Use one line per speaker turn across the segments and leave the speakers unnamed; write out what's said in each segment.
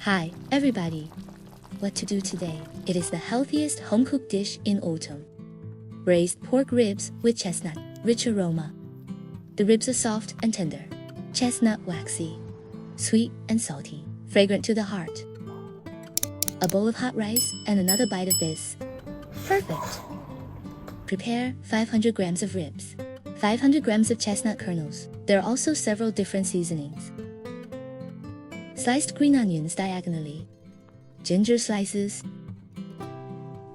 Hi, everybody! What to do today? It is the healthiest home-cooked dish in autumn. Braised pork ribs with chestnut, rich aroma. The ribs are soft and tender, chestnut waxy, sweet and salty, fragrant to the heart. A bowl of hot rice and another bite of this. Perfect! Prepare 500 grams of ribs, 500 grams of chestnut kernels. There are also several different seasonings. Sliced green onions diagonally, ginger slices.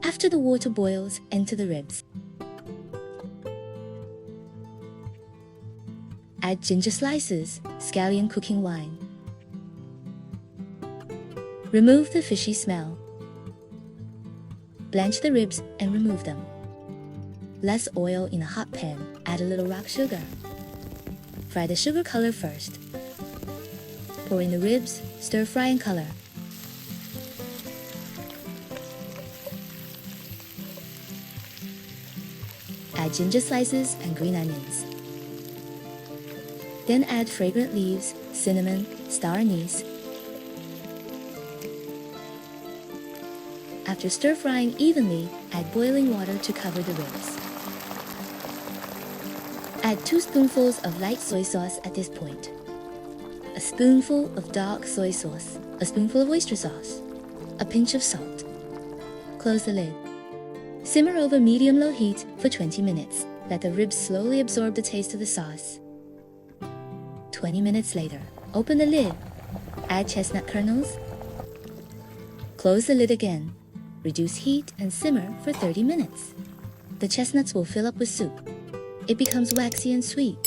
After the water boils, enter the ribs. Add ginger slices, scallion cooking wine. Remove the fishy smell. Blanch the ribs and remove them. Less oil in a hot pan, add a little rock sugar. Fry the sugar color first. Pour in the ribs, stir fry and color. Add ginger slices and green onions. Then add fragrant leaves, cinnamon, star anise. After stir frying evenly, add boiling water to cover the ribs. Add 2 spoonfuls of light soy sauce at this point. A spoonful of dark soy sauce, a spoonful of oyster sauce, a pinch of salt. Close the lid. Simmer over medium-low heat for 20 minutes. Let the ribs slowly absorb the taste of the sauce. 20 minutes later, open the lid. Add chestnut kernels. Close the lid again. Reduce heat and simmer for 30 minutes. The chestnuts will fill up with soup. It becomes waxy and sweet.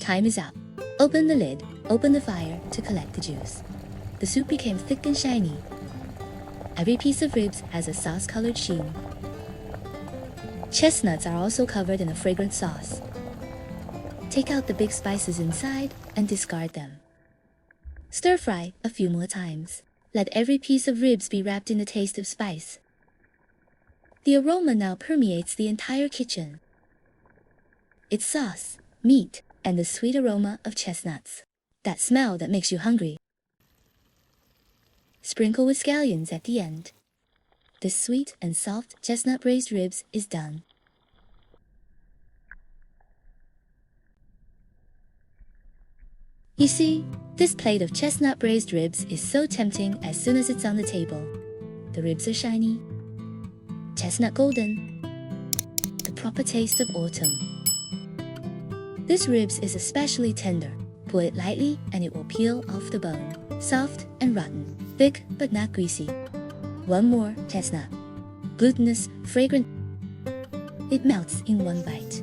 Time is up. Open the lid. Open the fire to collect the juice. The soup became thick and shiny. Every piece of ribs has a sauce-colored sheen. Chestnuts are also covered in a fragrant sauce. Take out the big spices inside and discard them. Stir fry a few more times. Let every piece of ribs be wrapped in the taste of spice. The aroma now permeates the entire kitchen. It's sauce, meat, and the sweet aroma of chestnuts. That smell that makes you hungry. Sprinkle with scallions at the end. The sweet and soft chestnut braised ribs is done. You see, this plate of chestnut braised ribs is so tempting as soon as it's on the table. The ribs are shiny, chestnut golden, the proper taste of autumn. This ribs is especially tender. Pull it lightly and it will peel off the bone. Soft and rotten, thick but not greasy. One more chestnut. Glutinous, fragrant. It melts in one bite.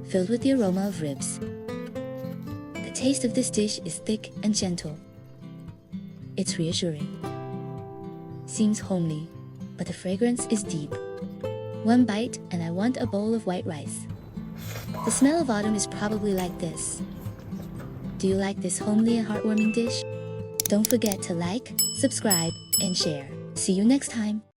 Filled with the aroma of ribs. The taste of this dish is thick and gentle. It's reassuring. Seems homely, but the fragrance is deep. One bite and I want a bowl of white rice. The smell of autumn is probably like this. Do you like this homely and heartwarming dish? Don't forget to like, subscribe, and share. See you next time.